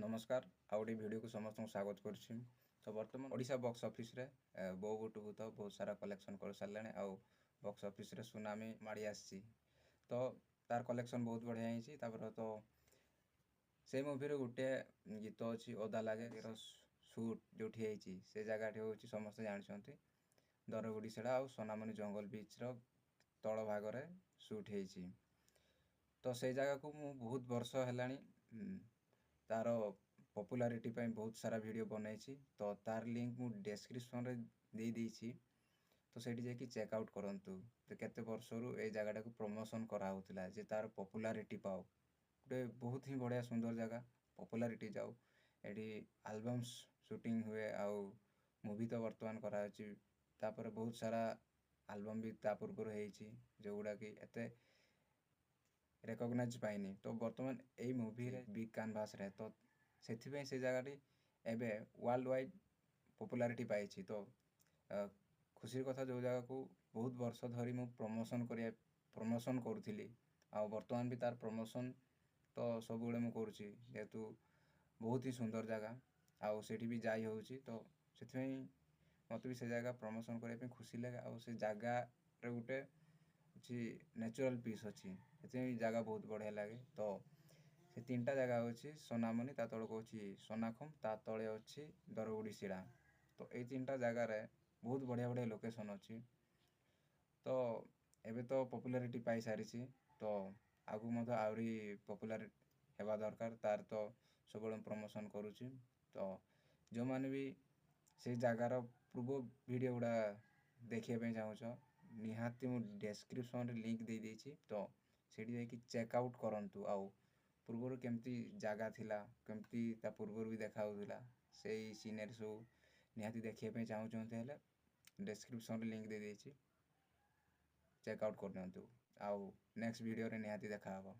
नमस्कार आउटे वीडियो को समस्त स्वागत करुच्ची। तो बर्तमान ओडिशा बॉक्स ऑफिस रे बो गुटु भूत बहुत सारा कलेक्शन कर सारे आउ बॉक्स ऑफिस रे सुनामी माड़ी आसी तो तार कलेक्शन बहुत बढ़िया ही तो से मूवी रे गोटे गीत अच्छी ओदा लगे सुट जो से जगह हूँ समस्त जानते दरगुड़ीसेड़ा आ सोनामणि जंगल बीच रो तल भाग सुट हो तो से जगह को मु बहुत वर्ष है तार पॉपुलैरिटी बहुत सारा वीडियो बनाई तो तार लिंक मु डिस्क्रिप्शन रे दे देइछि तो सेठी जाकि चेकआउट करंतु तो केते वर्षरु ए जगह को प्रमोशन करा होतिला जे तार पॉपुलैरिटी पाओ गोटे बहुत ही बढ़िया सुंदर जगह पॉपुलैरिटी जाओ एठी एल्बम्स शूटिंग हुए आउ मूवी तो वर्तमान करा अछि तापर बहुत सारा एल्बम भी ता पूर्व होईछि जो गुडा कि एते रेकग्नाइज पाइनी तो बर्तमान यही मूवी रे बिग कैनवास रे तो से जगह एबे वर्ल्ड वाइड पॉपुलैरिटी पाई तो खुशी कथा जो जगह को बहुत वर्ष धरी मु प्रमोशन करुली आ बर्तमान भी तार प्रमोशन तो सब मु करुच्ची जेहेतु बहुत ही सुंदर जगह आउ सेठी भी जाई होउची तो से मत भी से जगह प्रमोशन करने खुशी लगे आ से जगह रे गुटे अच्छी नेचुरल पीस अच्छी से जगह बहुत बढ़िया लगे तो से तीन टा जगह अच्छी सोनामणि ता तल को अच्छी सोनाखुम ता तले अच्छी दरगुड़ीसीड़ा तो ये तीन टा जगह रे बहुत बढ़िया बढ़िया लोकेशन अच्छी तो एबे तो पॉपुलैरिटी पाई सारी तो आगु मत आहरी पॉपुलर हेबा दरकार तार तो सब प्रमोशन करुच्ची तो जो माने भी से जगार पूर्व वीडियो गुड़ा देखिए चाहूँ निहाती मु डिस्क्रिप्शन रे लिंक दे देइछि तो सेठी जाकि चेकआउट करंतु आउ पूर्वर केमती जगह थिला केमती ता पूर्वर भी देखा होउथिला सेही सीनरी सब निहाती देखिए चाहूँते हेले डिस्क्रिप्शन रे लिंक दे देइछि चेकआउट करनियंतु आउ नेक्स्ट वीडियो रे निहाती देखा हबो।